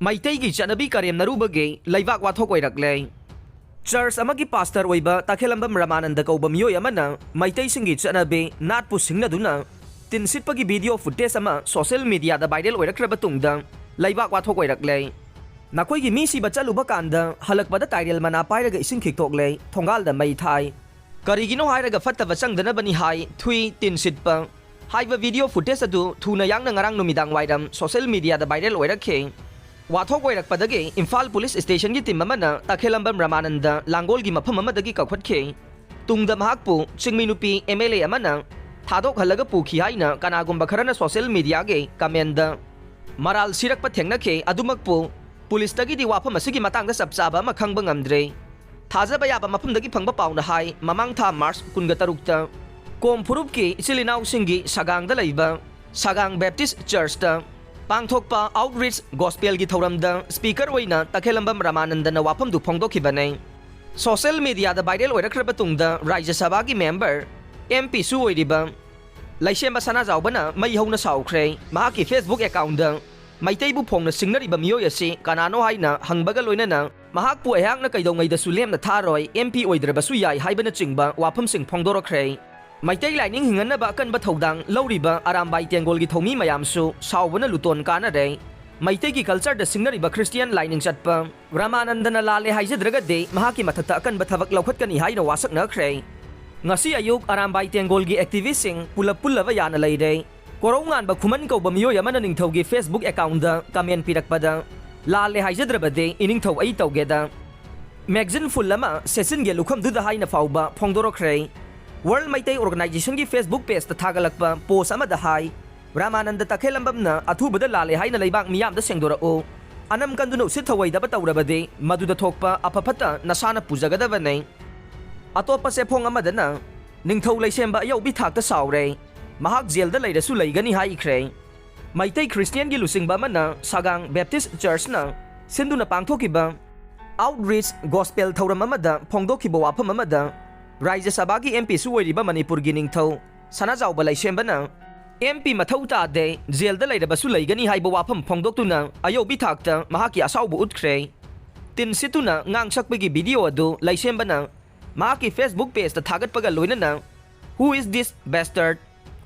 Meitei gi Chatnabi Karemnarubagi Leibak Wathok Oirakle. Church amagi pastor oiba Takhelambam Ramananda kauba miyoy amana Meitei singi Chatnabi natpu singnaduna tinsitpagi video footage ama social media da viral oirakraba tungda Leibak Wathok Oirakle. Nakoigi misi bachaluba kanda halakpada title mana pairaga ising khiktokle thongalda Meitei. Karigino hairaga fattaba changdanabani hai thui tinsitpa haiba video footage adu thuna yangna ngarang numidang wairam social media da viral oirakhe. Wathok Oirakpadagi Imphal Police Station gi tim amana Takhelambam Ramananda Langol gi mafam amadagi kakhwatkhe. Tungda Mahakpu Chingminupi MLA amana thadok halaga pukhi haina kanagumba kharana social media ge comment maral sirakpa thengnakhe adumakpu police tagi di wafam asigi matangda sapchaba ma khangba ngamdre. Thajaba yaba mafamdagi phangba pauna hai mamang tha March 13 ta kom phurupki ichilinau singi sagangda leiba Sagang Baptist Church ta Pangthokpa outreach gospel gi thoramda speaker oina Takhelambam Ramananda na wafam du phongdokhibane. Social media da viral oirakraba tungda Rajya Sabha gi member MP su oiriba Leishemba sana jaubana mai hona Saore Mahak ki Facebook account da Meitei bu phongna singnariba miyoy asi kanano haina hangbaga loinana Mahak pu ehang na kaidongai da sulem na tharoi MP oidraba su yai haibana chingba wafam sing phongdorokre. Meitei Lining hingan ba kan ba thodang loriba arambai tengol gi thomi mayamsu saubana luton kana re Meitei gi culture da singnariba Christian Lining chatpa Ramanandana lale haijadraga de mahaki mathata kan ba thabak lokhat kani haina wasak na khre. Ngasi ayuk arambai tengol gi activist sing pulap pulaba yana leire korongan ba khuman ko ba miyoy amana Ningthou gi Facebook account da comment pirakpada lale haijadraba de Ningthou ai tawgeda magazine fullama session ge lukham du da haina fauba phongdorokre. World Meitei Organization ki Facebook page ta thagalakpa post amada hai Ramananda Takhelambam na athubada lale haina leibak miyam da sengdorao anam kanduno sit thawai da batawrabade maduda thokpa aphapata nasana pujagadabane. Atopa se phong amada na Ningthou Leishemba Ayoubi Thakta Saore Mahak jail da Leirasu Leigani Haikhre. Meitei Christian gi lusingba mana Sagang Baptist Church na sinduna pangthokiba outreach gospel thoram amada phongdokhiba wafam amada Rajya Sabha gi MP su oiriba Manipur gi Ningthou sana jauba Leishemba na MP mathau ta de jail da leiraba su Leigani haiba wafam phongdoktuna Ayoubi Thakta Mahak ki asaubu utkre. Tin situna ngangsak gi video adu Leishemba na Mahak ki Facebook page ta thagatpaga loinana who is this bastard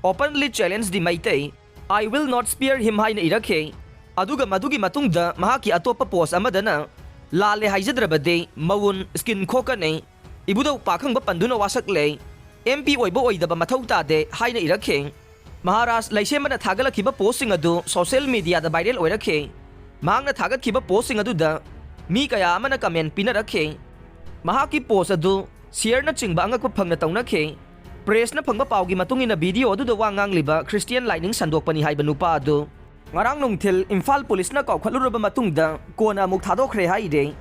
openly challenge the Meitei I will not spare him haina irakhe. Aduga madugi matungda Mahak ki atopa post amadana lale haijadrabade mawun skin khokane Ibudau pakhang ba panduna wasakle MP oiba oidaba mathau ta de haina irakhe. Maharashtra Leishemba na thagalakhiba posting adu social media da viral oirakhe. Mahak na thagatkiba posting adu da mi kaya amana comment pinarakhe. Mahak ki post adu share na chingba angakpa phangna tawnakhe. Press na phangba pawgi matungina video adu da wangang liba Christian Lining sandokpani haiba nupa adu ngarang nungthil Imphal Police na kaukhaluraba matungda kona muk thadokre haide.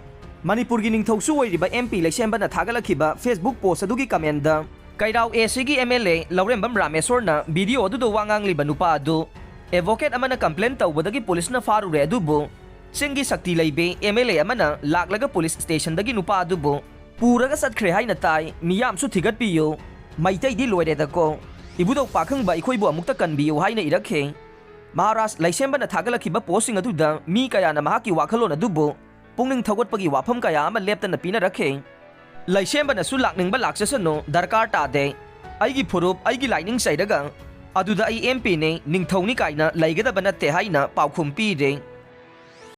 Manipur gi Ningthou su oiriba MP Leishemba na thagalakhiba Facebook post adugi comment da Kairau AC gi MLA Laurembam Rameswar na video adu do wangang liba nupa adu advocate amana complaint tawbadagi police na farure adubu singi sakti leibe MLA amana laklaga police station dagi nupa adubu puraga satkhre haina tai miyam su thigat piyo Meitei di loire da ko ibudau pakhang ba ikhoibu amukta kanbiyo haina irakhe. Maharashtra Leishemba na thagalakhiba posting adu da mi kaya na mahaki wakhalon adubu pungning thawatpagi wafam kaya ama leptana pinarakhe. Leishemba na su lakningba laksasano darkar ta de aigi phurup aigi lining saidaga aduda ai MP ne Ningthou ni kaina leigadaba natte haina paukhum pi de.